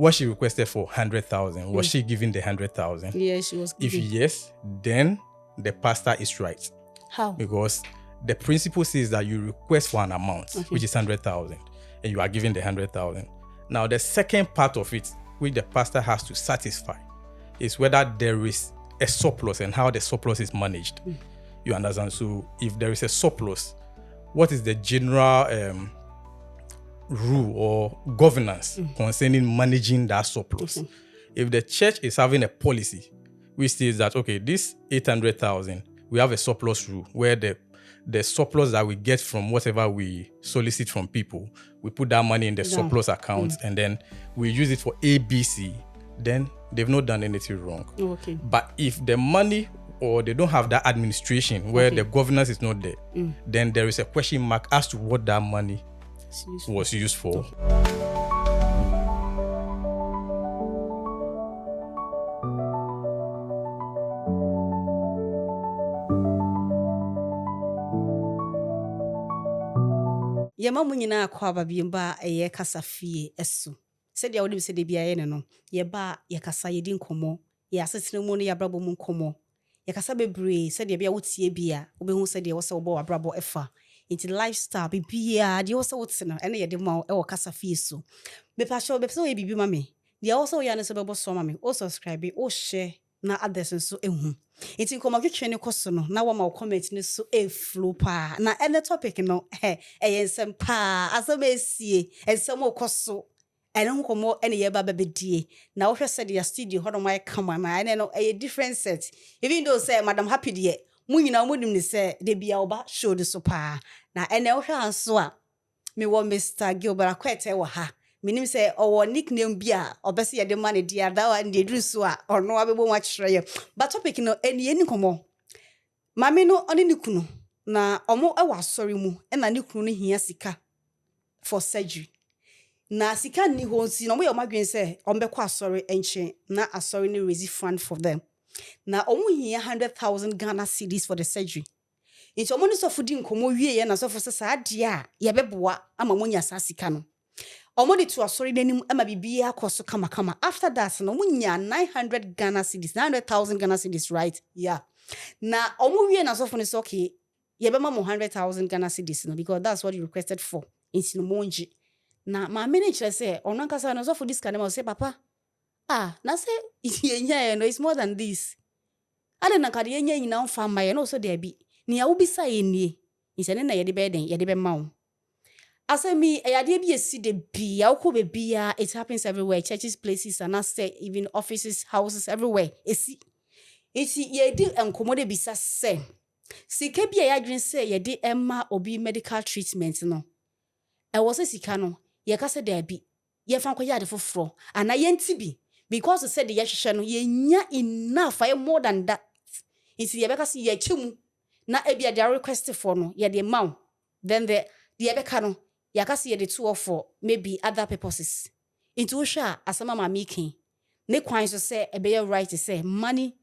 what she requested for 100,000, was she given the 100,000? Yeah, she was If given. yes, then the pastor is right. How? Because the principle says that you request for an amount, which is 100,000, and you are given the 100,000. Now, the second part of it, which the pastor has to satisfy, is whether there is a surplus and how the surplus is managed. You understand? So, if there is a surplus, what is the general rule or governance concerning managing that surplus? If the church is having a policy which says that, okay, this 800,000, we have a surplus rule where the surplus that we get from whatever we solicit from people, we put that money in the surplus account and then we use it for ABC, then they've not done anything wrong. Okay. But if the money or they don't have that administration where the governance is not there, then there is a question mark as to what that money was used for. Yema mu nyina akwa ababimba eye kasa fie eso. Said ya wodim sede bia ye ne no. Ye ba ye kasa ye di nkomo. Ye asetene mu no ya brabo mu nkomo. Ye kasa bebre said bia wotie bia obehu said wo se wo ba brabo efa. Into lifestyle bibia de wo se wote no ene ye de ma e wo kasa fie so. Me pa sho be so ye bibi ma me. De wo se wo ya ne so bebo so ma me. O subscribe, o share na others nso ehu. Iti nkoma twetwe ne koso no na wo ma comment ne so flow pa na ene topic no ensem pa asem esie ensem okoso ene nkomo ene ye ba bebedie na wo hwese de studio hodo mai kama na ene no different set even though say madam happy de mu nyina mu dim ne say de bia oba show de so pa na ene wo hwe anso a me wo Mr. Gilbert Akwete wo ha minim say owo nickname bia obese ye de man dia that one dey do so a ono abebo ma kyerɛ ye but topic no eni nkomo mame no oni ne kunu na omo e wa sorry mu e na ne kunu no hia sika for surgery na sika ni ho nsi no mo ye omadwen say ombekɔ asɔre enche na asɔre ni raise fund for them na omo hia 100,000 Ghana cedis for the surgery nti omo ni sofo di nkomo wie ye na sofo se saa de a ye beboa ama mo nya saa sika no omo di to asɔre nanim ama bibia akoso kama after that no mo nya 900 Ghana cedis 900,000 Ghana cedis right yeah na omo wie na sofo ni so okay ye be ma mo 100,000 Ghana cedis no because that's what you requested for nti no monji na ma manage say ono nkasa no sofo this kanema say papa na say yenya no it's more than this ale na kade yenya nyina mfa ma ye no so there bi ni ya ubisa ye nie nse na ye de be den ye de be ma wo asemi eyade bi esi de bia ukwo be bia it happens everywhere churches places and say even offices houses everywhere esi ye di enkomo de bisa say sika bia ya dwen say ye de emma obi medical treatment no e wo se sika no ye ka se da bi ye fa nkoya de foforo ana ye ntibi because said ye hwehwe no ye nya enough more than that isi ye be ka se ye chimu na e bia their request for no ye de maw then the ye be ka no ya ka se ye de two for maybe other purposes into hwa asama ma making ne kwan so say e be right to say money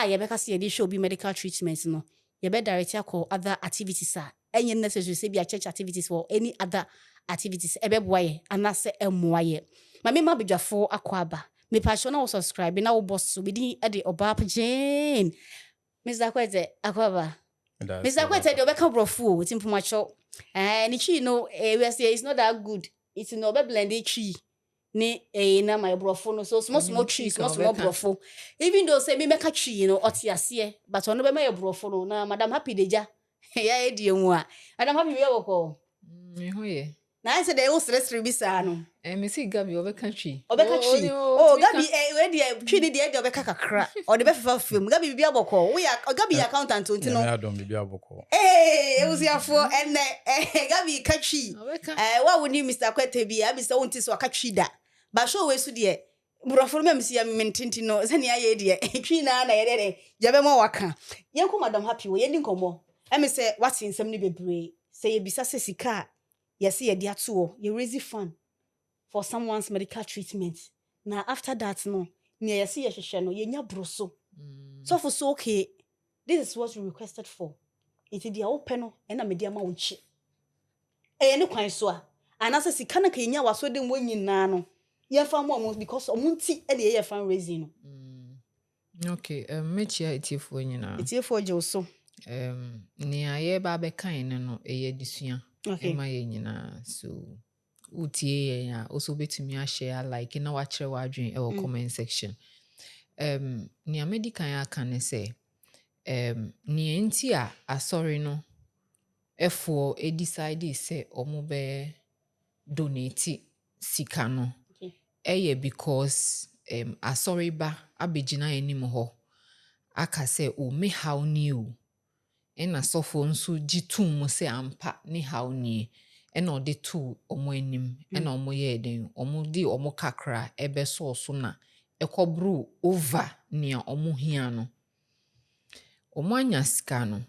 ye be ka se ye de show be medical treatment no ye be direct call other activities enye necessary say be church activities or any other activities ebe boye anase emoye mame ma bedwafo akwaba me passion na subscribe na wo boss be din e de obap Jane Mr. Kwete akwaba Mr. Kwete de obeka brofo timpomacho ni chi no we say it's not that good it's no be blend chi ni na my brofo no so small trees small brofo even though say me make chi no otiase but ono be my brofo no na madam happy deja ya edi emu a madam happy we woko me hoye na say dey usresre bisa no me see Gabi obeka chi Gabi we dey twi dey obeka kakra o dey be fefa film Gabi bibia boko we Gabi accountant onti no ya don bibia boko usiafo enne Gabi kachi wa woni Mr. Kwete bia bi say onti so akachi da ba show we su dey brofo me msi ya mentinti no sani aye dey twi na ye dey jabe mo waka yenko madam happy we yedi nkomo me say what nsem ni bebre say ye bisa se sika yes ye dia to ye raise fund for someone's medical treatment na after that no ne yes ye hwehwe no ye nya broso so for so okay this is what you requested for it dia open no na me dia ma wo chi ne kwan so a anase sika na ka nya waso de mo nyina no Yeah, farm almost because omunti e dey fundraising no. Okay, mechia etiefo nyina. Etiefo je so. Nea ye ba be kan ne no eye disua. Okay. Ema ye nyina. So utie ye ya also betumi a share like na wa kire wa adwen e wo comment section. Nea medical aka ne say nea nti a asori no efo e decide say omo be donate sika no. Eye because asori ba abegina enim ho aka sɛ o me haw nie o ɛna sɔfo nso gye tum mu sɛ ampa ne haw nie ɛna ɔde to ɔmo anim ɛna ɔmo yɛ den ɔmo de ɔmo kakra ɛbɛsɔɔ so na ɛkɔboro over nea ɔmo hia no ɔmo anya sika no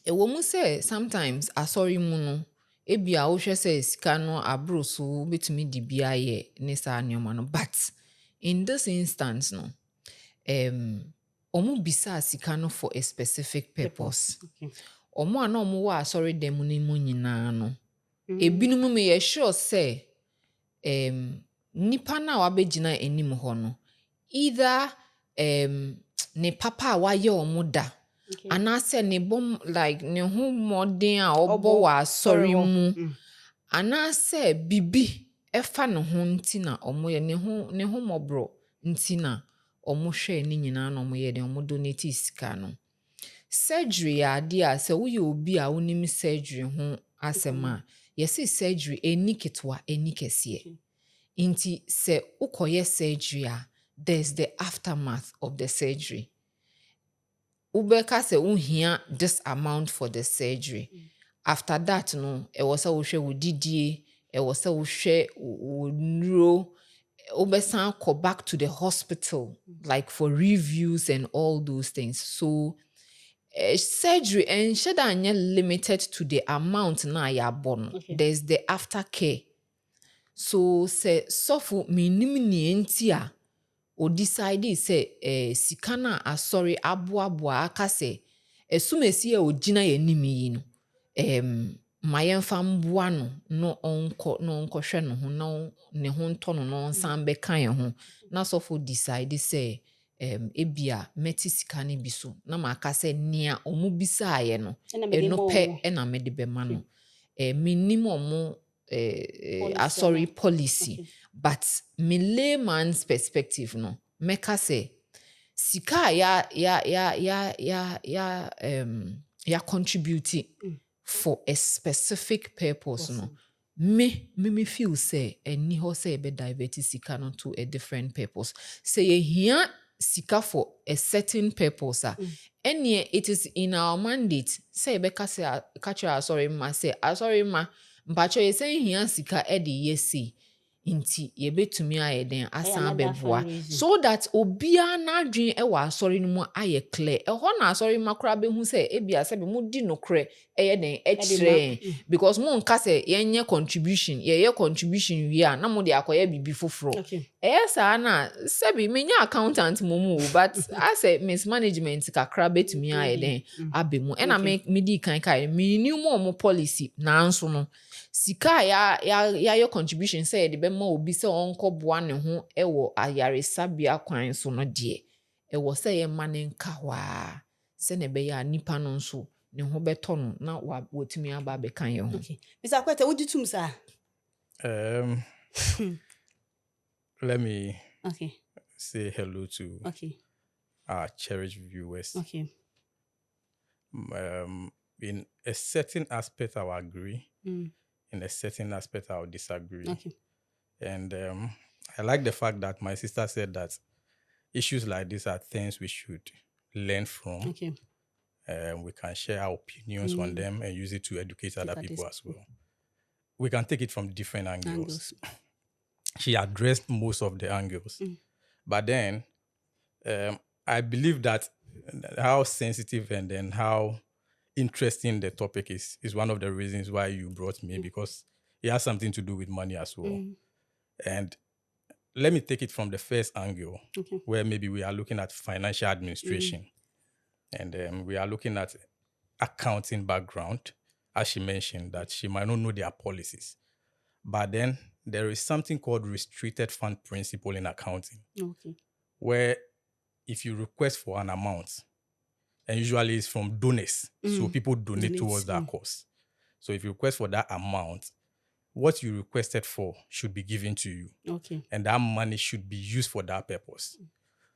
ɛwɔ mu sɛ sometimes asɔre mu no ebia wohwɛ sɛ sika no aboro so wobɛtumi de bi ayɛ ne saa nneɛma no but in this instance no ɔmo bisa sika no for a specific purpose. Ɔmo a na ɔmo wɔ asɔre dɛm no mu nyinaa no ebinom me yɛ sure sɛ nipa na wabɛgyina anim hɔ no either ne papa a wayɛ ɔmo da anaasɛ ne bom like ne ho mmɔden a ɔbɔ wɔ asɔre mu anaasɛ bibi ɛfa ne ho nti na ɔmo yɛ ne ho mmɔborɔ nti na ɔmo hwɛ ne nyinaa na ɔmo yɛ de ɔmo donate sika no surgery ade a sɛ woyɛ obi a wonim surgery ho asɛm a yɛsɛ surgery ɛni ketewa ɛni kɛseɛ nti sɛ wokɔyɛ surgery a there's the aftermath of the surgery wobɛka sɛ wohia this amount for the surgery after that no ɛwɔ sɛ wohwɛ wo didie ɛwɔ sɛ wohwɛ wo nnuro obesan go back to the hospital like for reviews and all those things. So surgery and should anya limited to the amount na ya born. There's the aftercare. So say sofu minim ni enti a o decide say sika na asori aboaboa aka say esumesi e ogina ye nimi yi no ma yɛmfa mboa no ɔnkɔ hwɛ no ho na ne ho ntɔ no na ɔnsan bɛka yɛn ho na sɔfo decide sɛ ebia mɛte sika no bi so na maka sɛ nea ɔmo bisaayɛ no ɛno pɛ ɛna mede bɛma no menim ɔmo asɔre policy but me layman's perspective no mɛka sɛ sika ya contribute for a specific purpose no me feel say any ho say be divert sika no to a different purpose say yehia sika for a certain purpose any it is in our mandate say be ka say sorry ma say sorry ma mpacho ye say hia sika e de yesi nti ye betumi aye den asan beboa so that obia na adwen e wa asori no mu aye clear e ho na asori makra be hu say ebia se be mu di nokre eye den e kire because mu nka say yenye contribution ye contribution wi a na mu de akoye bibi foforo sa na se be menya accountant mu but I say mismanagement kakra betumi aye den abemu e na me di kan me ni mo policy na nso no sika ya contribution say de be ma obi se onko boa ne ho ewo ayaresabia kwan so no de ewo se ye ma ne nka wa se ne be ya nipa no nso ne ho beto no na wotumi aba be kan ye ho. Okay. Mr. Akwete, would you tum sir? Let me say hello to our cherished viewers. Okay. In a certain aspect, I will agree. In a certain aspect, I will disagree. Okay. And I like the fact that my sister said that issues like this are things we should learn from. Okay. We can share our opinions on them and use it to educate other people as well. We can take it from different angles. She addressed most of the angles. But then I believe that how sensitive and then how interesting the topic is one of the reasons why you brought me, because it has something to do with money as well. And let me take it from the first angle, where maybe we are looking at financial administration. And we are looking at accounting background, as she mentioned, that she might not know their policies. But then there is something called restricted fund principle in accounting, Okay. where if you request for an amount, and usually it's from donors, so people donate towards that cause. So if you request for that amount, what you requested for should be given to you. Okay. And that money should be used for that purpose.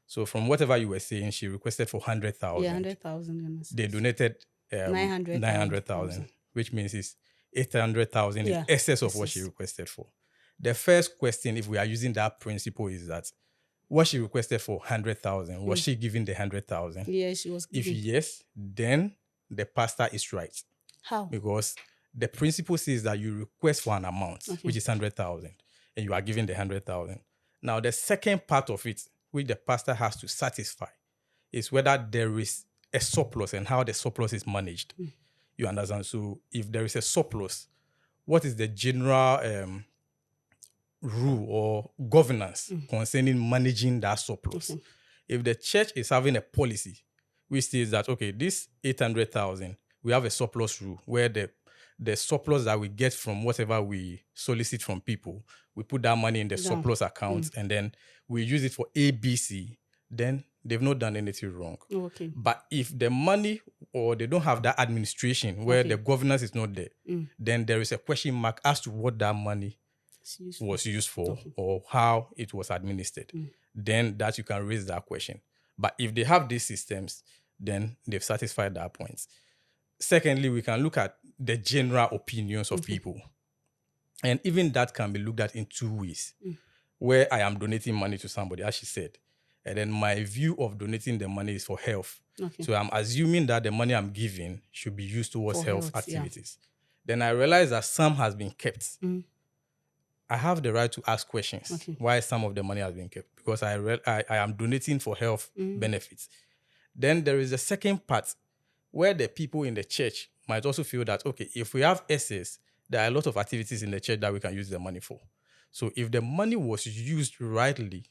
So from whatever you were saying, she requested for 100,000. Yeah, 100,000. They donated 900,000, which means it's 800,000 in excess of what she requested for. The first question, if we are using that principle, is that what she requested for 100,000, was she given the 100,000? Yeah, she was If given. yes, then the pastor is right. How? Because the principle says that you request for an amount, which is 100,000, and you are given the 100,000. Now, the second part of it, which the pastor has to satisfy, is whether there is a surplus and how the surplus is managed. You understand? So if there is a surplus, what is the general rule or governance concerning managing that surplus? If the church is having a policy which says that, okay, this 800,000, we have a surplus rule where the surplus that we get from whatever we solicit from people, we put that money in the surplus account and then we use it for ABC, then they've not done anything wrong. Okay. But if the money or they don't have that administration where the governance is not there, then there is a question mark as to what that money was used for or how it was administered. Then that you can raise that question. But if they have these systems, then they've satisfied that point. Secondly, we can look at the general opinions of people. And even that can be looked at in two ways. Where I am donating money to somebody, as she said. And then my view of donating the money is for health. So I'm assuming that the money I'm giving should be used towards health activities. Then I realize that some has been kept. I have the right to ask questions why some of the money has been kept. Because I am donating for health benefits. Then there is a second part where the people in the church might also feel that, okay, if we have excess, there are a lot of activities in the church that we can use the money for. So if the money was used rightly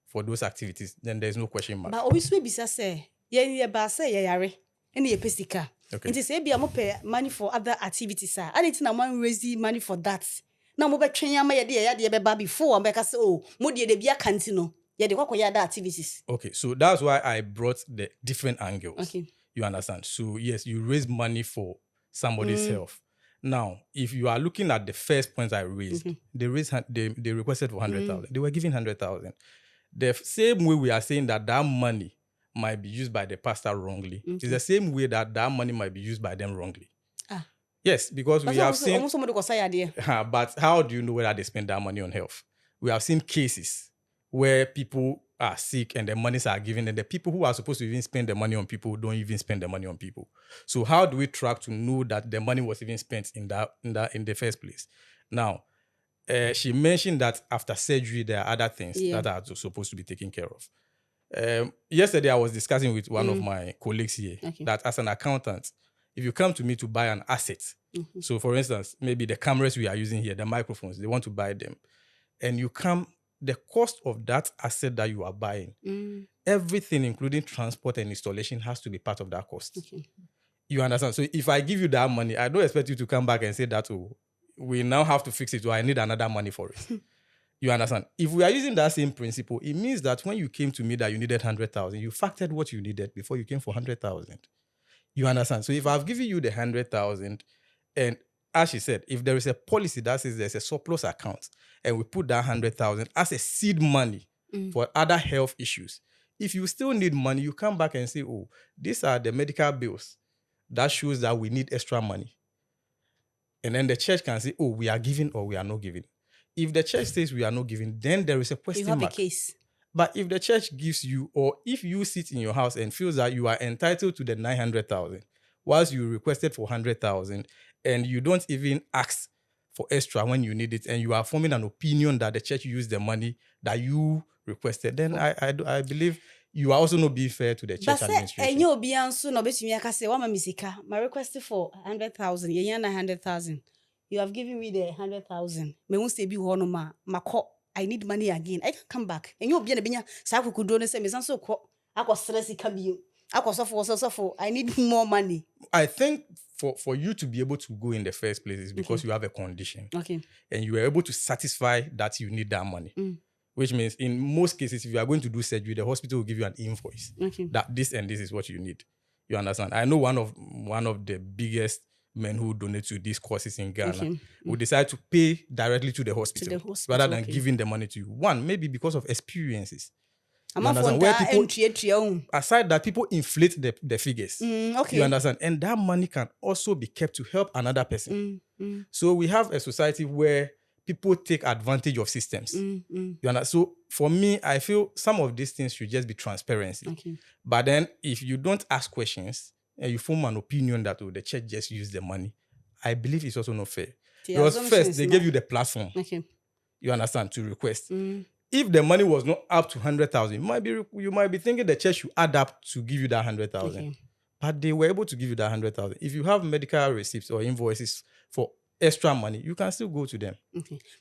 for those activities, then there's no question mark. But always we be say, yeah, but say yeah, yare, any pesika. Okay. It is say be a pay money for other activities. I need to man raise money for that. Now mo be train yama ya be before and because oh, mo de be a cantino. Yeah, the kwako other activities. Okay, so that's why I brought the different angles. Okay. You understand? So yes, you raise money for somebody's health. Now, if you are looking at the first point I raised, they requested for 100,000. They were given 100,000. The same way we are saying that money might be used by the pastor wrongly, it's the same way that money might be used by them wrongly. Yes, because we have seen. But how do you know whether they spend that money on health? We have seen cases where people are sick and the monies are given, and the people who are supposed to even spend the money on people don't even spend the money on people. So how do we track to know that the money was even spent in the first place? Now, she mentioned that after surgery there are other things that are supposed to be taken care of. Yesterday I was discussing with one of my colleagues here that as an accountant, if you come to me to buy an asset, so for instance, maybe the cameras we are using here, the microphones, they want to buy them, and you come, the cost of that asset that you are buying, everything including transport and installation has to be part of that cost. You understand? So if I give you that money, I don't expect you to come back and say that, oh, we now have to fix it, or I need another money for it. You understand? If we are using that same principle, it means that when you came to me that you needed 100,000, you factored what you needed before you came for 100,000. You understand? So if I've given you the 100,000, and as she said, if there is a policy that says there's a surplus account, and we put that 100,000 as a seed money for other health issues, if you still need money, you come back and say, oh, these are the medical bills. That shows that we need extra money. And then the church can say, oh, we are giving or we are not giving. If the church says we are not giving, then there is a question mark. You have a case. But if the church gives you, or if you sit in your house and feels that you are entitled to the 900,000, whilst you requested for 100,000, and you don't even ask for extra when you need it, and you are forming an opinion that the church used the money that you requested, then I believe you are also not being fair to the church administration. My request for 100,000, 900,000. You have given me the 100,000. I need money again. I can come back. And you'll be a binya. Saku could do the same. It's so I was stressy. I need more money. I think for you to be able to go in the first place is because you have a condition. Okay. And you are able to satisfy that you need that money. Which means in most cases, if you are going to do surgery, the hospital will give you an invoice that this and this is what you need. You understand? I know one of the biggest men who donate to these courses in Ghana will decide to pay directly to the hospital, rather than giving the money to you. One, maybe because of experiences. You understand? Where people, aside that, people inflate the figures. You understand? And that money can also be kept to help another person. So we have a society where people take advantage of systems. You understand? So for me, I feel some of these things should just be transparency. But then if you don't ask questions and you form an opinion that the church just used the money, I believe it's also not fair. Because first, they gave you the platform. You understand? To request. If the money was not up to 100,000, you might be thinking the church should add up to give you that 100,000. But they were able to give you that 100,000. If you have medical receipts or invoices for extra money, you can still go to them.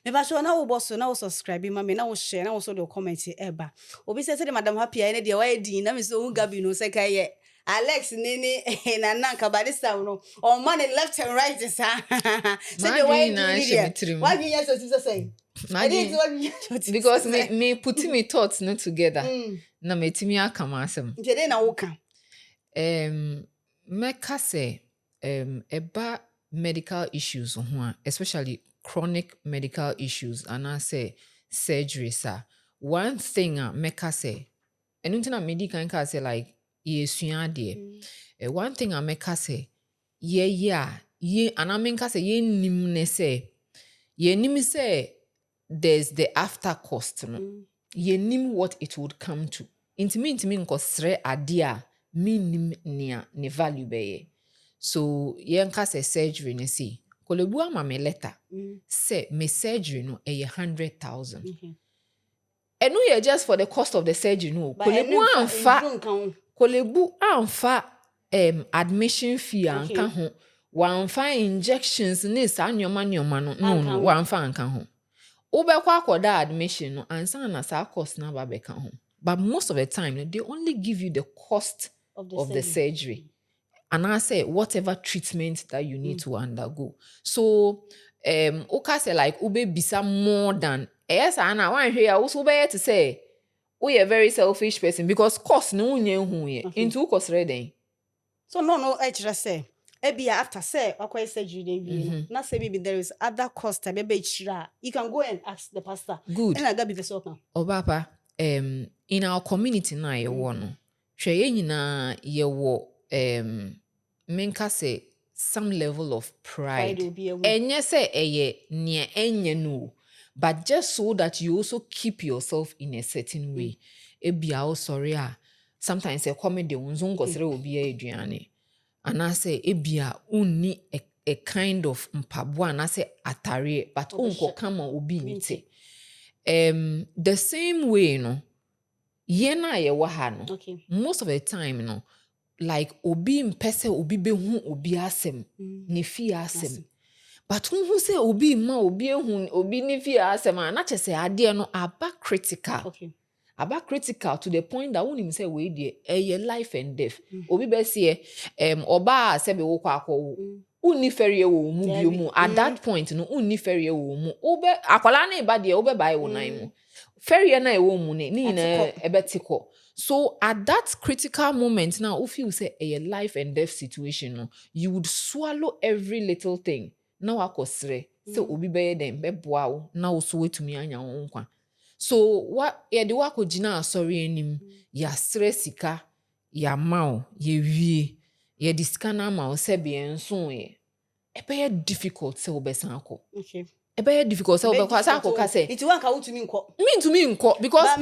Maybe so now boss now subscribe me now share now so the comment eba. Obi say madam happy I dey why din na me so Gabi no say kai Alex nene na nanka by this time no on money left and right is say the way din why you so say because me putting me thoughts no together na metimi aka masem nti na wo ka meka say eba medical issues especially chronic medical issues and I say surgery sir one thing meka say enuntina medical can say like yesua de one thing meka say ye and I mean say ye nim ne say ye nim say there's the after cost no ye nim what it would come to intimi nko sre ade a minim ne value be so ye nka say surgery ne see kolebu ama me letter say me surgery no 100,000 enu ye just for the cost of the surgery no kolebu amfa admission fee anka ho wanfa injections ne sa nyoma no wanfa anka ho ubekwa akoda admission no ansa na sa cost na ba beka ho but most of the time they only give you the cost of the surgery and I say whatever treatment that you need to undergo so oka say like ube bisa more than yes and I want here also be to say we a very selfish person because cost no unye hu ye into cost ready so no just say Ebia after say akwa surgery dey be na say maybe there is other cost maybe chira you can go and ask the pastor good and Gabi the so kan Obapa in our community na ye wo no hwe ye nyina ye wo menka say some level of pride enye say eye ne enye no but just so that you also keep yourself in a certain way ebia o sorry sometimes e come de unzo nkosere obi aduane and I say ebia unni a kind of mpabo and I say atare but unko kama obi nti the same way no ye na ye wa ha no most of the time no like obi mpese obi behu obi asem ne fi asem but who say obi ma obi ehun obi ne fi asem na chese ade no aba critical about critical to the point that when him say we dey life and death obi be say oba se be wo kwa akwo unni ferie wo mu bi mu at that point no unni ferie wo mu obe akwala na ba de obe bai wo nan mu ferie na e wo mu ne na ebetiko so at that critical moment now if you say a life and death situation no you would swallow every little thing na wakosre say obi be dem be boa wo na wo so wetumi anya wo nkwa so what ye de wako gina sorry enim ya stresika ya mao ye wie ye diskana ma o se be enso ye be difficult se obesan akọ be difficult se obekwa sa akọ ka se it wan ka wutumi nko because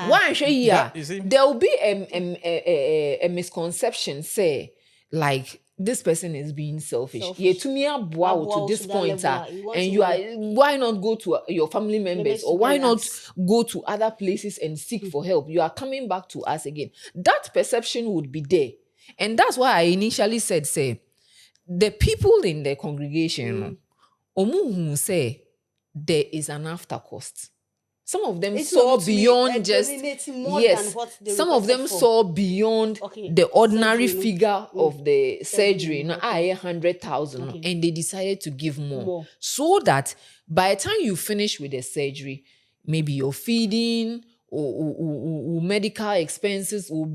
one share there will be a misconception say like this person is being selfish. To this point, and you are why not go to your family members or why not go to other places and seek for help? You are coming back to us again. That perception would be there, and that's why I initially said, say, the people in the congregation, omu say there is an after cost. Some of them It's saw not to me, beyond just dominating more yes. than what they Some of requested them for. saw beyond Okay, the ordinary surgery, figure of the surgery. No, okay. 100,000, Okay. and they decided to give more, More. so that by the time you finish with the surgery, maybe your feeding or medical expenses or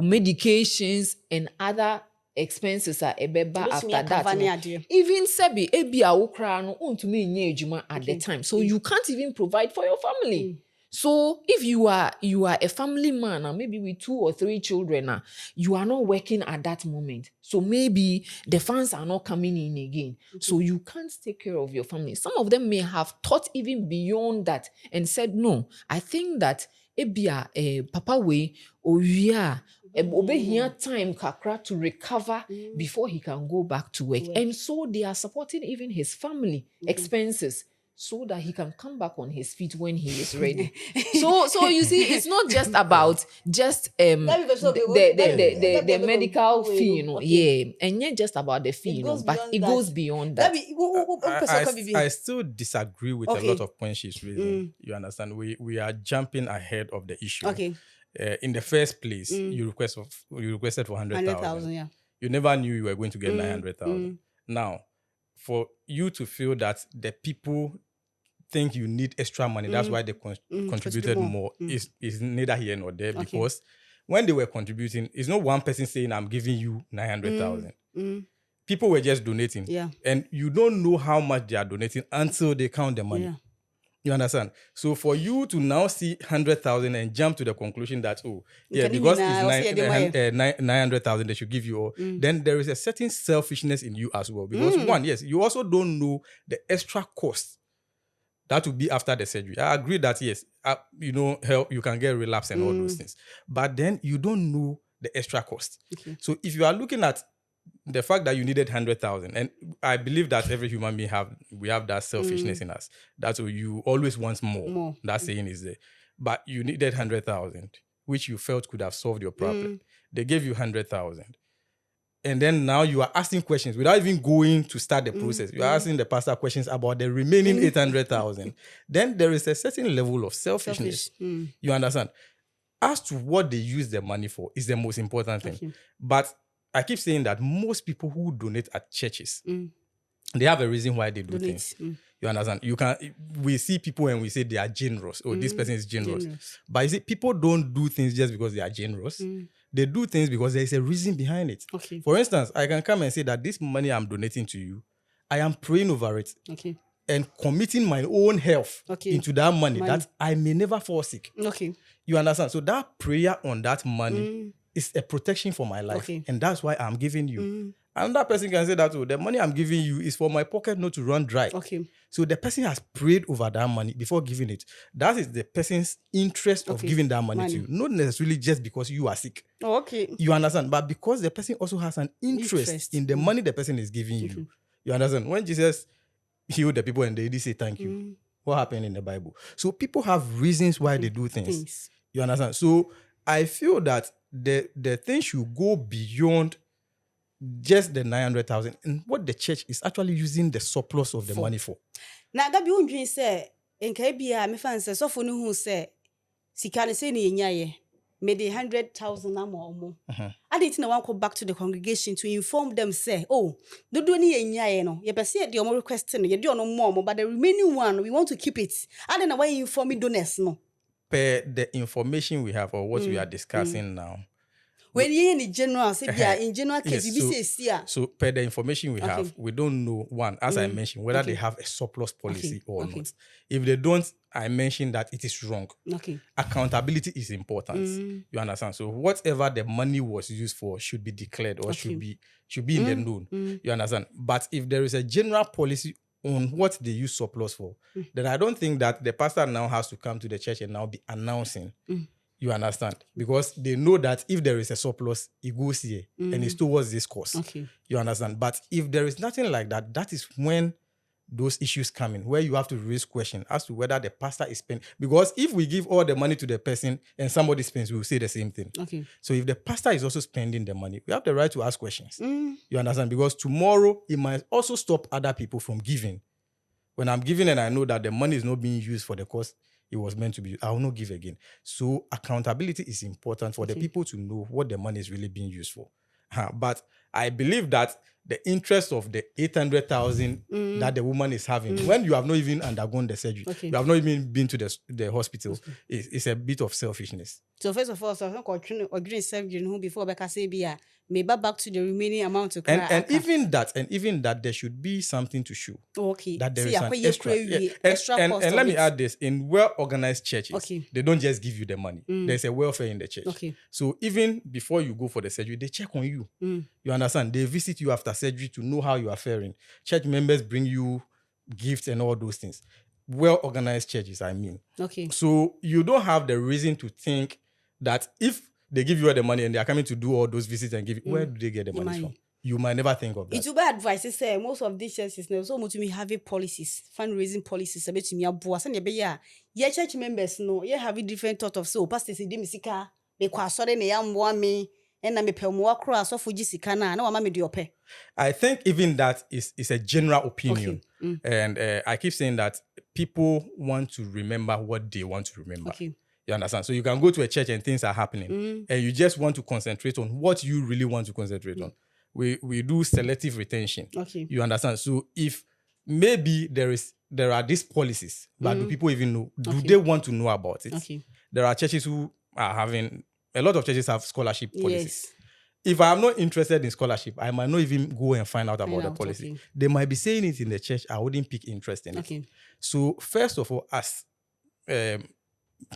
medications and other expenses are ebeba Those after me a that. cover No. ne ade. Even sebi ebi a wokra no untumi nye ejuma at the Okay. time, so you can't even provide for your family. So if you are a family man, and maybe with 2 or 3 children, you are not working at that moment. So maybe the funds are not coming in again. So you can't take care of your family. Some of them may have thought even beyond that and said, no, I think that ebia papa way or yeah. Obehia time kakra to recover before he can go back to work. And so they are supporting even his family expenses so that he can come back on his feet when he is ready. so you see, it's not just about just the medical fee, you know. Yeah. And not just about the fee, you know, but it goes beyond that. I still disagree with a lot of points she's raising. You understand? We are jumping ahead of the issue. Okay. In the first place, you requested for 100,000. Yeah. You never knew you were going to get 900,000. Now, for you to feel that the people think you need extra money, that's why they contributed more, is neither here nor there. Because when they were contributing, it's not one person saying, I'm giving you 900,000. People were just donating. Yeah. And you don't know how much they are donating until they count the money. Yeah. You understand? So for you to now see 100,000 and jump to the conclusion that, Can because you it's 900,000, they should give you all, then there is a certain selfishness in you as well. Because one, yes, you also don't know the extra cost that will be after the surgery. I agree that, yes, help, you can get relapse and all those things. But then you don't know the extra cost. Okay. So if you are looking at the fact that you needed 100,000, and I believe that every human being we have that selfishness in us. That's why you always want more. That saying is there. But you needed 100,000, which you felt could have solved your problem. They gave you 100,000. And then now you are asking questions without even going to start the process. You are asking the pastor questions about the remaining 800,000. Then there is a certain level of selfishness. You understand? As to what they use the money for is the most important thing. Okay. But I keep saying that most people who donate at churches, they have a reason why they do things. You understand? We see people and we say they are generous. This person is generous. But you see, people don't do things just because they are generous. They do things because there is a reason behind it. Okay. For instance, I can come and say that this money I'm donating to you, I am praying over it. Okay. And committing my own health into that money that I may never fall sick. Okay. You understand? So that prayer on that money is a protection for my life. Okay. And that's why I'm giving you. Another person can say that, the money I'm giving you is for my pocket not to run dry. Okay. So the person has prayed over that money before giving it. That is the person's interest of giving that money to you. Not necessarily just because you are sick. Oh, okay. You understand? But because the person also has an interest in the money the person is giving you. You understand? When Jesus healed the people and they did say thank you, what happened in the Bible? So people have reasons why they do things. You understand? So I feel that the thing should go beyond just the 900,000 and what the church is actually using the surplus of the money for. Now that be wondering say enka bia me fan say so for no hu say sika ne say ne nyaye me the 100,000 am omo. I didn't know one go back to the congregation to inform them say, dodo ni nyaye no ye pese de omo request no ye de ono more but the remaining one we want to keep it. I don't know why you inform donors no. Per the information we have or what we are discussing now. When you in general, say in general case, you be say so per the information we have, we don't know one, as I mentioned, whether they have a surplus policy or not. If they don't, I mentioned that it is wrong. Accountability is important. You understand? So whatever the money was used for should be declared or should be in the known. You understand? But if there is a general policy on what they use surplus for, then I don't think that the pastor now has to come to the church and now be announcing. You understand? Because they know that if there is a surplus, it goes here and it's towards this cause. You understand? But if there is nothing like that, that is when those issues come in, where you have to raise questions as to whether the pastor is spending. Because if we give all the money to the person and somebody spends, we will say the same thing. So if the pastor is also spending the money, we have the right to ask questions. You understand? Because tomorrow, it might also stop other people from giving. When I'm giving and I know that the money is not being used for the cause, it was meant to be. I will not give again. So accountability is important for the people to know what the money is really being used for. But I believe that the interest of the 800,000 that the woman is having, when you have not even undergone the surgery, you have not even been to the hospital, it's a bit of selfishness. So first of all, so I think agree surgery who before Becca say be maybe back to the remaining amount to cry. And even that there should be something to show. Okay. That there See, is an extra. extra cost. And let me add this: in well-organized churches, Okay. they don't just give you the money. There's a welfare in the church. Okay. So even before you go for the surgery, they check on you. You understand? They visit you after surgery to know how you are faring. Church members bring you gifts and all those things. Well-organized churches, I mean. Okay. So you don't have the reason to think that if they give you all the money and they are coming to do all those visits and give you, where do they get the money from? You might never think of that. It will be advice. Say most of these churches now so much to me having policies, fundraising policies. A bit to me a boss and yeah, church members no, yeah have a different thought of so pastors say demisika, be kwa sorry ne yam me and na me pe mo akro so fuji sika na mama me diope. I think even that is a general opinion. And I keep saying that people want to remember what they want to remember. Okay. You understand? So you can go to a church and things are happening and you just want to concentrate on what you really want to concentrate on. We do selective retention. Okay. You understand? So if maybe there are these policies, but do people even know? Do they want to know about it? Okay. There are churches who are having, a lot of churches have scholarship policies. Yes. If I'm not interested in scholarship, I might not even go and find out about the policy. Okay. They might be saying it in the church. I wouldn't pick interest in it. So first of all, as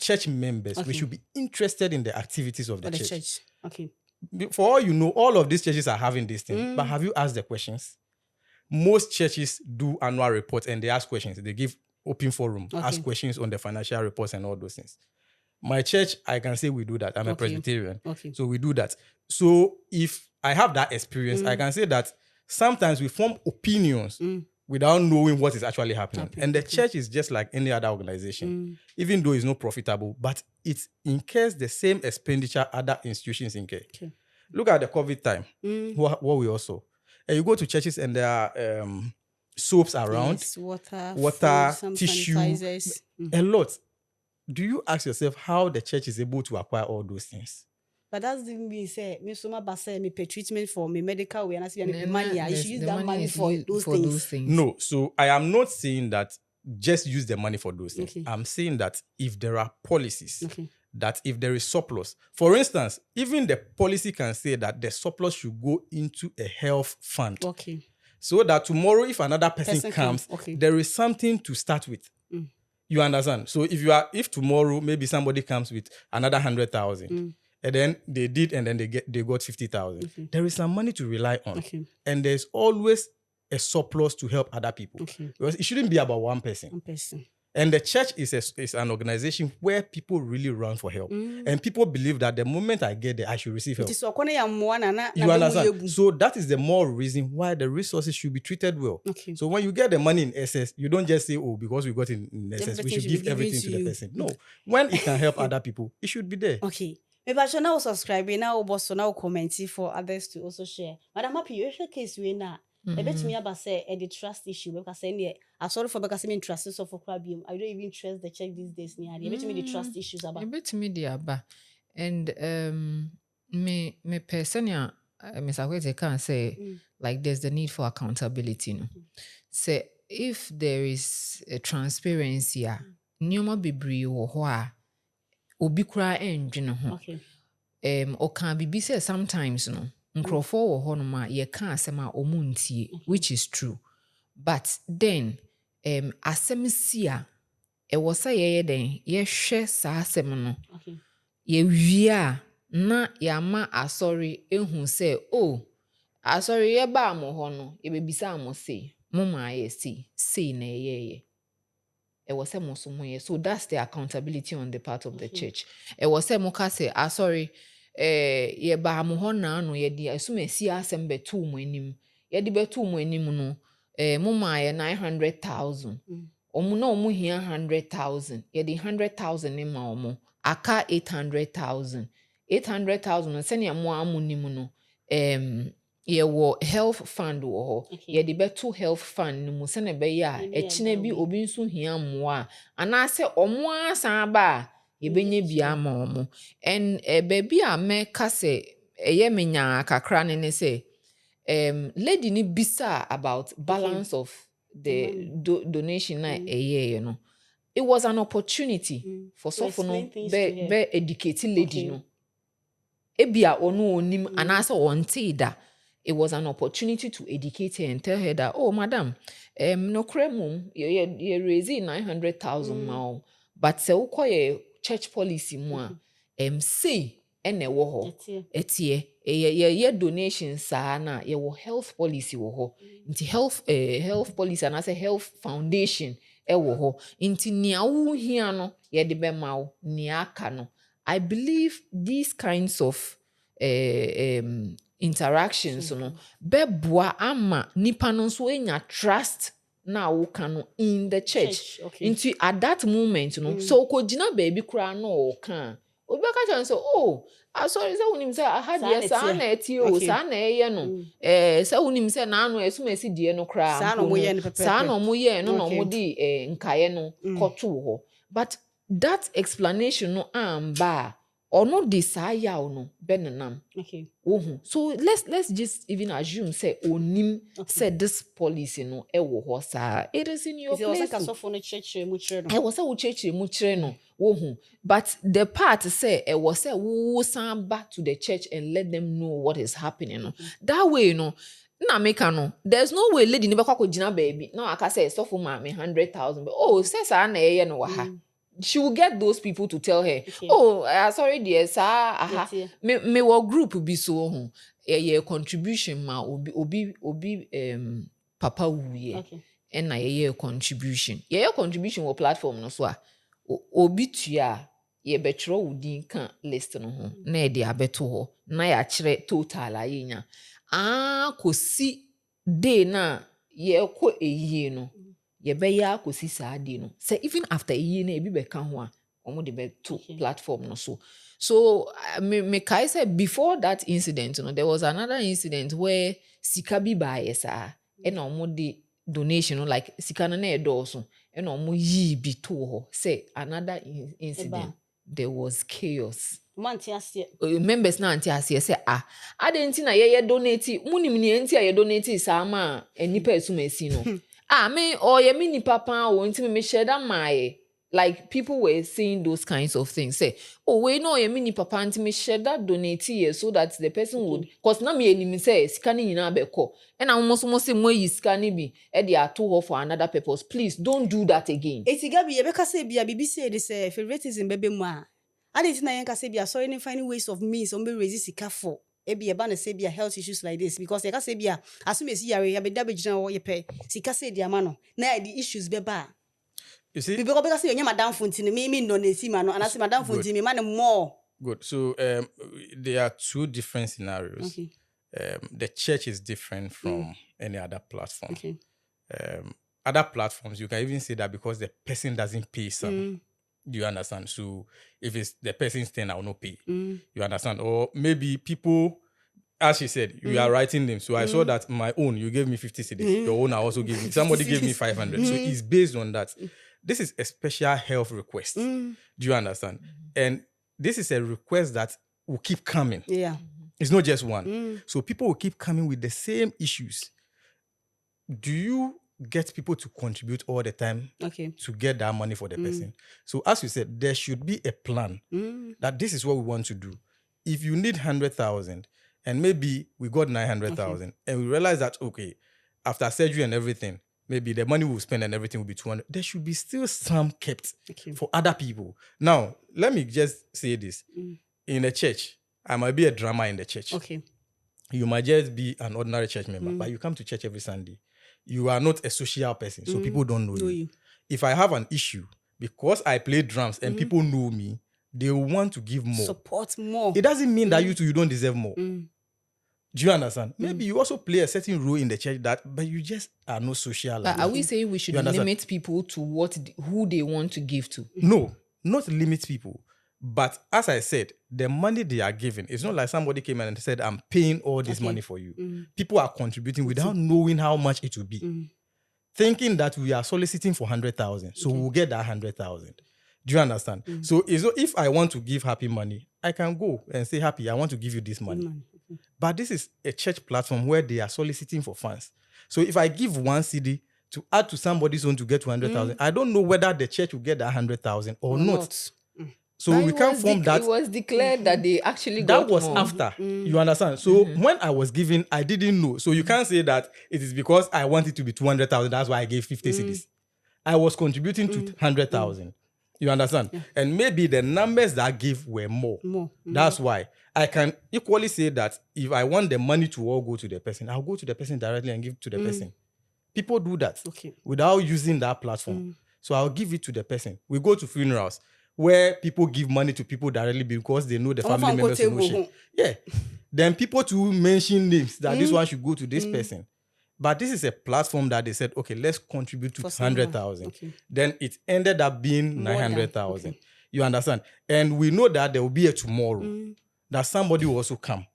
church members, we should be interested in the activities of the church. Okay. For all you know, all of these churches are having this thing. But have you asked the questions? Most churches do annual reports and they ask questions. They give open forum, ask questions on the financial reports and all those things. My church, I can say we do that. I'm a Presbyterian. So we do that. So if I have that experience, I can say that sometimes we form opinions without knowing what is actually happening. And the church is just like any other organization, even though it's not profitable, but it incurs the same expenditure other institutions incur. Look at the COVID time, what we also. And you go to churches and there are soaps around, yes, water, food, tissue, a lot. Do you ask yourself how the church is able to acquire all those things? But that doesn't mean say me so much say me pay treatment for me medical way and I see any money. You should use that money for those things. No, so I am not saying that just use the money for those things. I'm saying that if there are policies, that if there is surplus, for instance, even the policy can say that the surplus should go into a health fund. So that tomorrow, if another person comes, there is something to start with. You understand? So if tomorrow maybe somebody comes with another 100,000, and then they did, and then they got 50,000. There is some money to rely on, and there's always a surplus to help other people. Because it shouldn't be about one person. And the church is an organization where people really run for help, and people believe that the moment I get there, I should receive help. You understand? So that is the more reason why the resources should be treated well. So when you get the money in excess, you don't just say, "Oh, because we got in excess, we should give everything to the person." No, when it can help other people, it should be there. Maybe I should now subscribe, now boss, now comment for others to also share. Madam Happy, you share case we na. I bet me about say the trust issue because I'm sorry for because I'm trust so for Krabium. I don't even trust the church these days. I bet me the trust issues about. I bet me the aba, and me personally, Mr. Kwete can say like there's the need for accountability. No, say if there is a transparency, nyoma bebree wo ho a obi kura endwene ho. O can be say sometimes no. Nkrofo wo ho no ma ye ka asem a omuntie, which is true. But then asem si a e wo say ye den ye hwe sa asem no. Ye wia na ya ma asori ehu say asori ye ba mo ho no ye bebisa mo say mo ma ye say na ye e wo say mo so mo ye. So that's the accountability on the part of the church. E wo say mo ka say asori ye ba mo ho na no ye di asumasi asem betu mo anim ye di betu mo anim no mo ma ye 900,000 omo na omo hia 100,000 ye di 100,000 ni ma omo aka 800,000 no se ne mo amonim no yɛwɔ health fund wɔ hɔ. Okay. Yɛde bɛto health fund no mu sɛ na ɛbɛyɛ a ɛkyena bi obi nso hia mmoa a anaasɛ ɔmo asan ba a yɛbɛnya bi ama ɔmo. And baabi a mɛka sɛ ɛyɛ me nyaa kakra ne sɛ lady ni bisa about balance of the donation na ɛyɛɛ no. It was an opportunity for sɔfo no be educate lady no. Ebia ono onim anaasɛ ɔntee da. It was an opportunity to educate her and tell her that, oh, madam, no kremum, you raise 900,000 ma, but se uko church policy mo say ene wo ho etie ye donation saa na ye wo health policy wo ho nti health policy and as a health foundation wo ho nti nia wo hia no ye de be ma wo nia aka no. I believe these kinds of interactions no beboa ama nipa no so enya trust na wo kan no in the church. Okay. Into at that moment no so ko gina baby kura no o kan obi ka chan so oh sorry say unim say aha de sa na eti o sa na eye no say unim say na anu esumesi de no kura sa no mo ye no pepe sa no mo ye no no mo di nkaye no koto ho. But that explanation no amba or no desire no benenam. Okay. So let's just even assume say onim said this policy no ewo ho sa. It is in your place. It was no church mu kire no. E was say church mu kire no. But the part say e was say wo san back to the church and let them know what is happening no. That way no na make no. There's no way lady ni be kwa gina baby. No aka say so for ma 100,000. Oh say sa na eye no wa ha. She will get those people to tell her, okay. Oh, sorry, dear, sir. Aha. Me wo group be so ye contribution ma obi papa wuye. Okay. And na ye contribution. Ye contribution wo platform no so a obi tua ye betro wudin kan list no ho. Na ye de abeto ho. Na ya kire total ayenya. Kosi day na ye ko eyi no. Ye be ya kosi saa de no. Say even after a year na ebi be kan ho a omo de be to platform no so me kai say before that incident no there was another incident where sika bi ba yesa e na omo de donation no like sika na e do so e na omo yi bi to ho say another incident there was chaos. Members na anti say adenti na ye donate munim ni enti ye donate saa ma enipa esumesi no. Me or ye mini papa or inti me share that my like people were saying those kinds of things. Say, oh, we know ye mini papa inti me share that donate here so that the person would cause na me any say scanning in abeko. And I almost say more is scanning be they are too for another purpose. Please don't do that again. Etigabi ye beka say bia bibi say this favoritism bebe ma. Ade tina yen ka say bia so any finding ways of means on be resist sika for. Ebi eba na say bia health issues like this because you can say bia assume si yare ya be da be gina wo ye pe sika say dia ma no na the issues beba. You see, because say you madam funtini me no na si ma no and I say madam funtini me man more. Good. So there are two different scenarios. Okay. The church is different from any other platform. Okay. Other platforms you can even say that because the person doesn't pay some. Do you understand? So if it's the person's turn, I will not pay. You understand? Or maybe people, as she said, you are writing them. So I saw that my own, you gave me 50 cedis. Your own, I also gave me. Somebody gave me 500. So it's based on that. This is a special health request. Do you understand? And this is a request that will keep coming. Yeah. It's not just one. So people will keep coming with the same issues. Do you get people to contribute all the time to get that money for the person? So as you said, there should be a plan that this is what we want to do. If you need 100,000 and maybe we got 900,000 and we realize that, okay, after surgery and everything, maybe the money we'll spend and everything will be 200. There should be still some kept for other people. Now, let me just say this. In a church, I might be a drummer in the church. Okay. You might just be an ordinary church member, but you come to church every Sunday. You are not a social person, so people don't know you. If I have an issue, because I play drums and people know me, they will want to give more. Support more. It doesn't mean that you don't deserve more. Do you understand? Maybe you also play a certain role in the church but you just are not social. Like are we saying we should limit people to who they want to give to? No, not limit people. But as I said, the money they are giving, it's not like somebody came and said, I'm paying all this Okay. money for you. Mm. People are contributing without knowing how much it will be. Thinking that we are soliciting for 100,000, so we'll get that 100,000. Do you understand? So if I want to give Happy money, I can go and say, Happy, I want to give you this money. But this is a church platform where they are soliciting for funds. So if I give 1 CD to add to somebody's own to get 200,000, I don't know whether the church will get that 100,000 or not. So But we can't form that. It was declared that they actually That got was more. after. You understand? So when I was giving, I didn't know. So you can't say that it is because I want it to be 200,000. That's why I gave 50 cedis. I was contributing to 100,000. You understand? Yeah. And maybe the numbers that I give were more. That's why I can equally say that if I want the money to all go to the person, I'll go to the person directly and give to the person. People do that without using that platform. So I'll give it to the person. We go to funerals where people give money to people directly because they know the family members who know shit. Yeah. Then people to mention names that this one should go to this person. But this is a platform that they said, okay, let's contribute to 100,000. Then it ended up being 900,000. You understand? And we know that there will be a tomorrow that somebody will also come.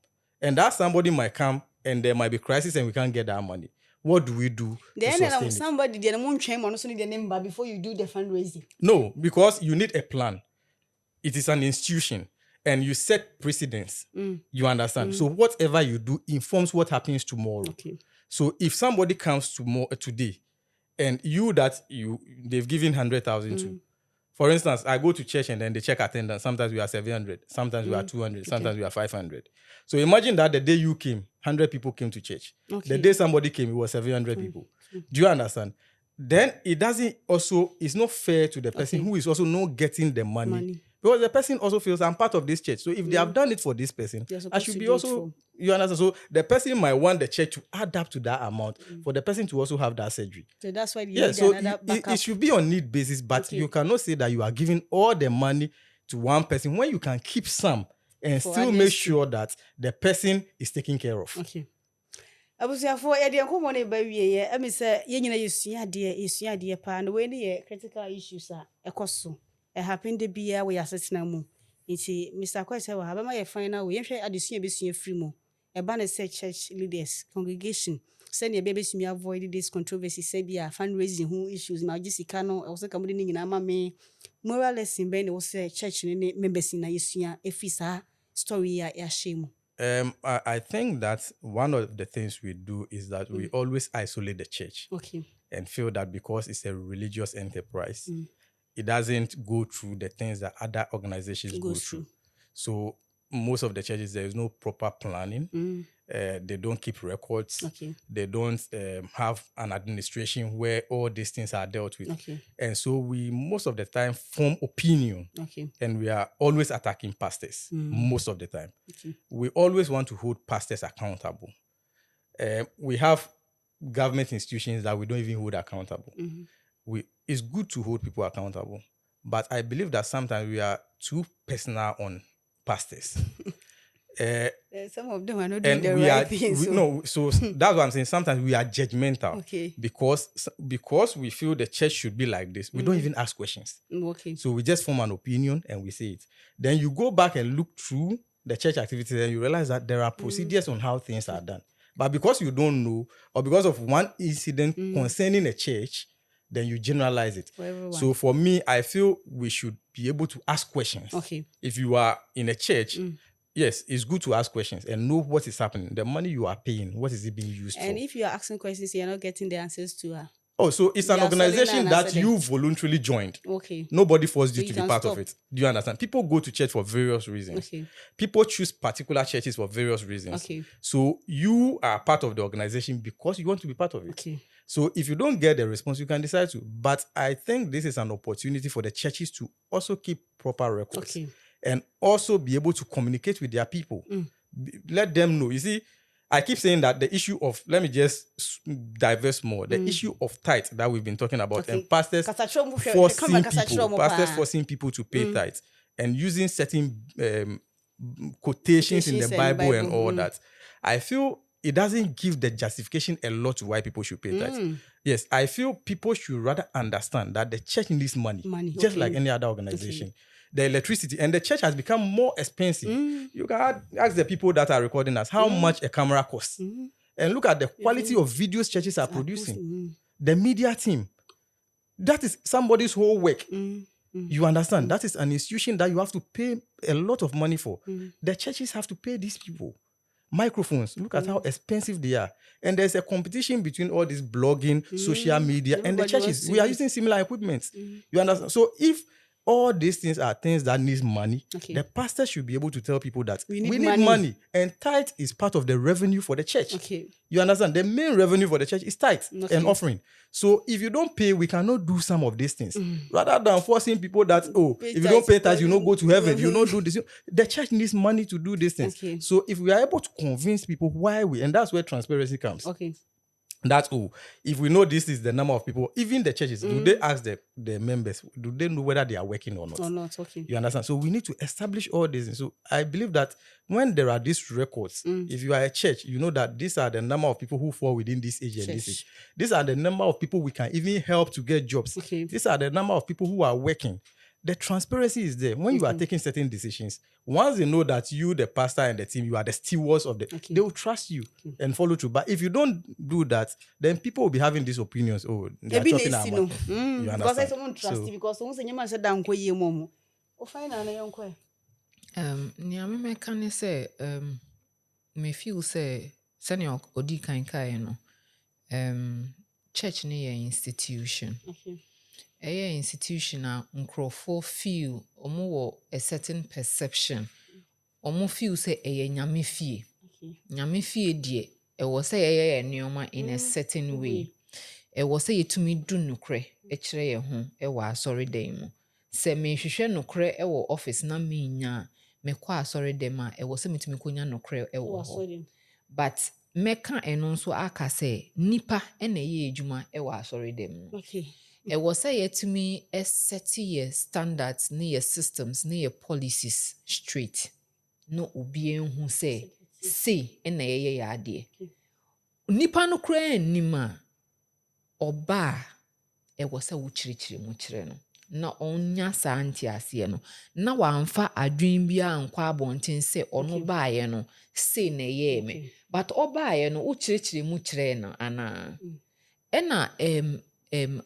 And that somebody might come and there might be crisis and we can't get that money. What do we do to sustain it? Somebody before you do the fundraising. No, because you need a plan. It is an institution and you set precedents. You understand? So whatever you do informs what happens tomorrow. So if somebody comes today and they've given 100,000 to, for instance, I go to church and then they check attendance. Sometimes we are 700, sometimes we are 200, sometimes we are 500. So imagine that the day you came, 100 people came to church. The day somebody came, it was 700 people. Do you understand? Then it's not fair to the person who is also not getting the money. Because the person also feels I'm part of this church. So if they have done it for this person, I should be also, you understand? So the person might want the church to add up to that amount for the person to also have that surgery. So that's why it should be on need basis, but you cannot say that you are giving all the money to one person when you can keep some and still make sure that the person is taken care of. Abusuafo ya de nkomo ne ba wiye emi se ye nyina yesua de pa na we ne ye critical issues a ekoso happen de bia we asetena mu nti Mr. Kwese wa ba ma ye final we hwe adesua besua free mu e ba na say church leaders congregation send ye besua avoid this controversy say bia fundraising who issues ma gisika no e wo se kamudi ni nyina ma me moral lesson be ne wo say church ne members na yesua efisa story ya shame. I think that one of the things we do is that we always isolate the church and feel that because it's a religious enterprise, it doesn't go through the things that other organizations go through. So most of the churches, there is no proper planning. They don't keep records. They don't have an administration where all these things are dealt with. And so we, most of the time, form opinion. And we are always attacking pastors, most of the time. We always want to hold pastors accountable. We have government institutions that we don't even hold accountable. It's good to hold people accountable. But I believe that sometimes we are too personal on pastors. Some of them are not doing the right thing. So that's what I'm saying. Sometimes we are judgmental because we feel the church should be like this. We don't even ask questions. So we just form an opinion and we say it. Then you go back and look through the church activities and you realize that there are procedures on how things are done. But because you don't know, or because of one incident concerning a church, then you generalize it. So for me, I feel we should be able to ask questions. If you are in a church, yes, it's good to ask questions and know what is happening. The money you are paying, what is it being used for? And if you are asking questions, you're not getting the answers to her. Oh, so it's an organization that you voluntarily joined. Nobody forced you to be part of it. Do you understand? People go to church for various reasons. People choose particular churches for various reasons. So you are part of the organization because you want to be part of it. So if you don't get the response, you can decide to. But I think this is an opportunity for the churches to also keep proper records. And also be able to communicate with their people. Let them know. You see, I keep saying that the issue of, let me just diverse more, the issue of tithe that we've been talking about and pastors forcing people to pay tithe and using certain quotations in the Bible and all that. I feel it doesn't give the justification a lot to why people should pay tithe. Yes, I feel people should rather understand that the church needs money. Just like any other organization. the electricity, and the church has become more expensive. You can ask the people that are recording us how much a camera costs. And look at the quality of videos churches are producing. The media team, that is somebody's whole work. You understand? That is an institution that you have to pay a lot of money for. The churches have to pay these people. Microphones, look at how expensive they are. And there's a competition between all this blogging, social media, and the churches. We are using similar equipment. You understand? So if all these things are things that need money, the pastor should be able to tell people that we need money. And tithe is part of the revenue for the church. You understand? The main revenue for the church is tithe and offering. So if you don't pay, we cannot do some of these things. Rather than forcing people that, if you don't pay tithe, you don't go to heaven, you don't do this. The church needs money to do these things. So if we are able to convince people why and that's where transparency comes. That's if we know this is the number of people, even the churches, do they ask the members, do they know whether they are working or not? You understand? So we need to establish all these. So I believe that when there are these records, if you are a church, you know that these are the number of people who fall within this age and this age. These are the number of people we can even help to get jobs. These are the number of people who are working. The transparency is there. When you are taking certain decisions, once they know that you, the pastor and the team, you are the stewards of they will trust you and follow through. But if you don't do that, then people will be having these opinions. Oh, they are chopping our money. You understand? Because someone trust you, because someone say you must down kwa ye momo. O fine na yon kwa. Niame meka ne say me feel say senior odi kan kai no. Church ne ye institution. A institution a nkrofo feel omo a certain perception. Omo feel say nyame fie. Nyame fie die e wo say nneoma in a certain way. E wo say yetumi du nukre e kire ye ho e wa asori dem mu. Se me hwehwe nukre e wo office na me nya me kwa asori dem a e wo say metumi konya nukre e wo ho. But meka eno nso aka say nipa e na ye adwuma e wa asori dem mu. It was say to me a set your standards, near systems, near policies straight. No ubien who say in a yard. Nipa no cray nima oba it was a wuchiri muchireno. Na onya sa antiasieno. Na wamfa a dream bia and quabontin say or no buy no say ne ye me. But oba no uchiri muchireno ana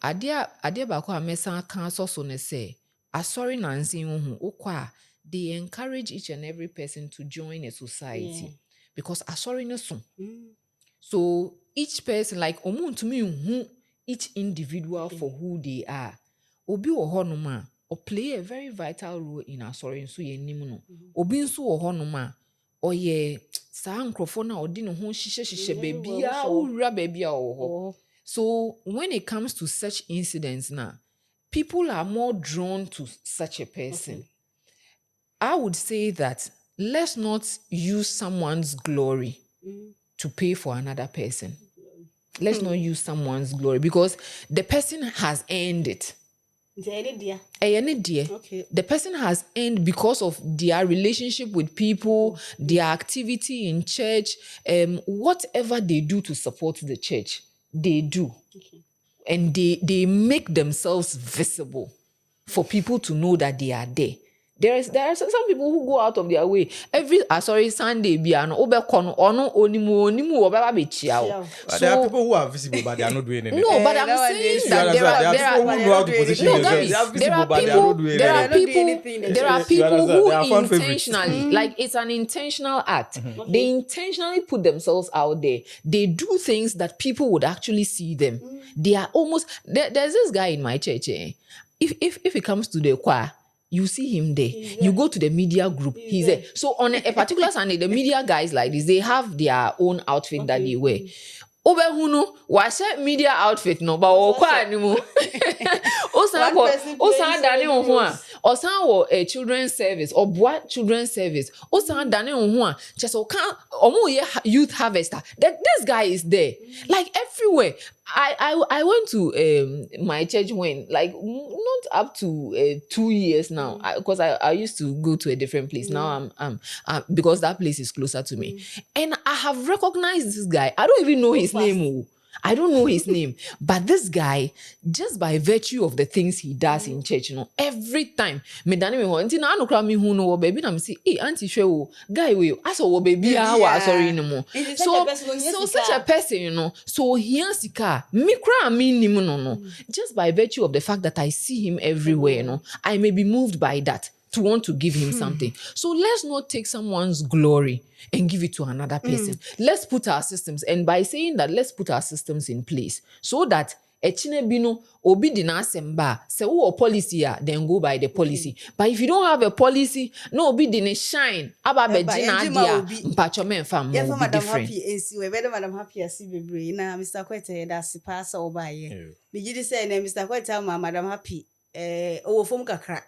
adia ba kwa mesa kan so ne say asori nansi hu ukwa they encourage each and every person to join a society because asori no so each person like omuntu mi hu each individual for who they are obi wo honoma or play a very vital role in asori so ye nim no obi nso wo honoma oye sa nkrofo na odi no ho hihye bebia owura bebia wo. So when it comes to such incidents now, people are more drawn to such a person. I would say that let's not use someone's glory to pay for another person. Let's not use someone's glory because the person has earned it. The person has earned because of their relationship with people, their activity in church, whatever they do to support the church. They do. And they make themselves visible for people to know that they are there. There are some people who go out of their way. Sunday biano obekono ono onimu obeba be chiao. There are people who are visible but they are not doing anything. No, but I'm saying that there are people who know how to position themselves. They are visible but they are not doing anything. There are people who intentionally, like it's an intentional act. They intentionally put themselves out there. They do things that people would actually see them. They are almost there's this guy in my church. If it comes to the choir, you see him there. You go to the media group, he's there. So on a particular Sunday, the media guys like this, they have their own outfit that they wear. Obehuno, was a media outfit no, but anymore. Osan dani onhua. Osan wo a children's service or what children's service. Osan dani onhua. Just omo youth harvester. This guy is there, like everywhere. I went to my church when like not up to 2 years now because I used to go to a different place. Now I'm because that place is closer to me, and I have recognized this guy. I don't even know his name. I don't know his name, but this guy, just by virtue of the things he does in church, every time, me dani me ho, nti na anu kra me hu no wo baby na me say, auntie hwe wo, guy we, aso wo baby sorry no mo. So such a person, so he sika, me kra me nim no. Just by virtue of the fact that I see him everywhere, I may be moved by that to want to give him something. So let's not take someone's glory and give it to another person. Let's put our systems, and by saying that, let's put our systems in place so that echine bino obi di na asemba say wo policy then go by the policy. But if you don't have a policy, no obi di ne shine aba be gina dia mpacho menfa mo be different. We better Madam Happy asi bebre na Mr. Kwete da sipasa obaye. Me gidi say na Mr. Kwete ma Madam Happy owo fom kakra.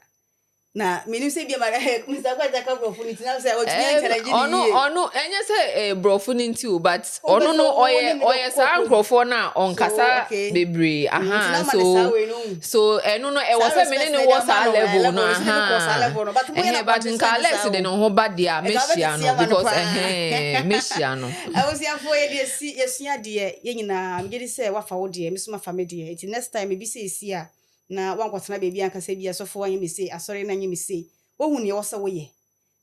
Na menim say bia Mr. Kwete ka brofo ni tina say o timi challenge ni. Ono enye say brofo ni nti o, but ono no oye sa nkrofo na onkasa bebre so eno no e was say me ne was a level no but nka Alex de no ho ba dia mehia no because mehia no I was here for yesua de ye nyina me gidi say wafa wo de me so mafa me de it next time me bi say sia na wankwatena baby ankasa bi asofo wanyi me say asori na nyi me say wohu ne wosa wo ye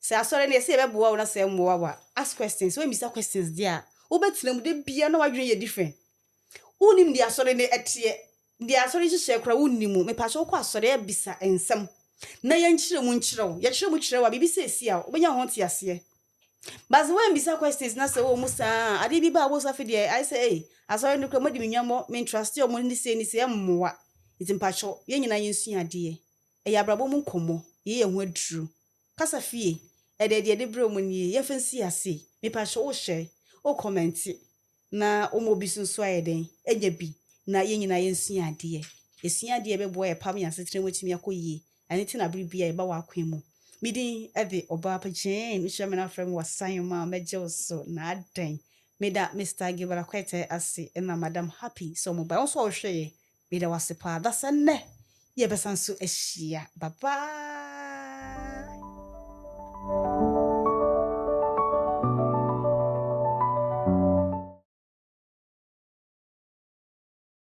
say asori na say beboa wo na say mboa wa ask questions when me say questions dia wo betina mu de bia na wadwen ye different unim dia asori ne etie dia asori hye kra unimu me pa so ko asori e bisa ensem na ye nkyire mu kyire wa bibi say sia obenya ho nte ase but when bisa questions na say wo musa ade bi ba wo sa fe dia I say hey asori no kra modi menwamo me trust yo mo ni say mmoa itimpacho ye nyina yensu ade e ya brabo mu komo ye hu aduru kasa fie e de bro mu ni ye fansi ase me pacho wo share o comment na o mo bisunso ayeden enya bi na ye nyina yensu ade esu ade bebo e pam ya setre motimi akoyi ani ti na bibia e ba wa kwan mu midin e de oba pa jen nhwe na frem wasan ma meje so na aden meda Mr. Gibala Kwete ase na Madam Happy so mo ba on so hwe Bida wasipa. That's a ne. Ye besansu eshia. Bye bye.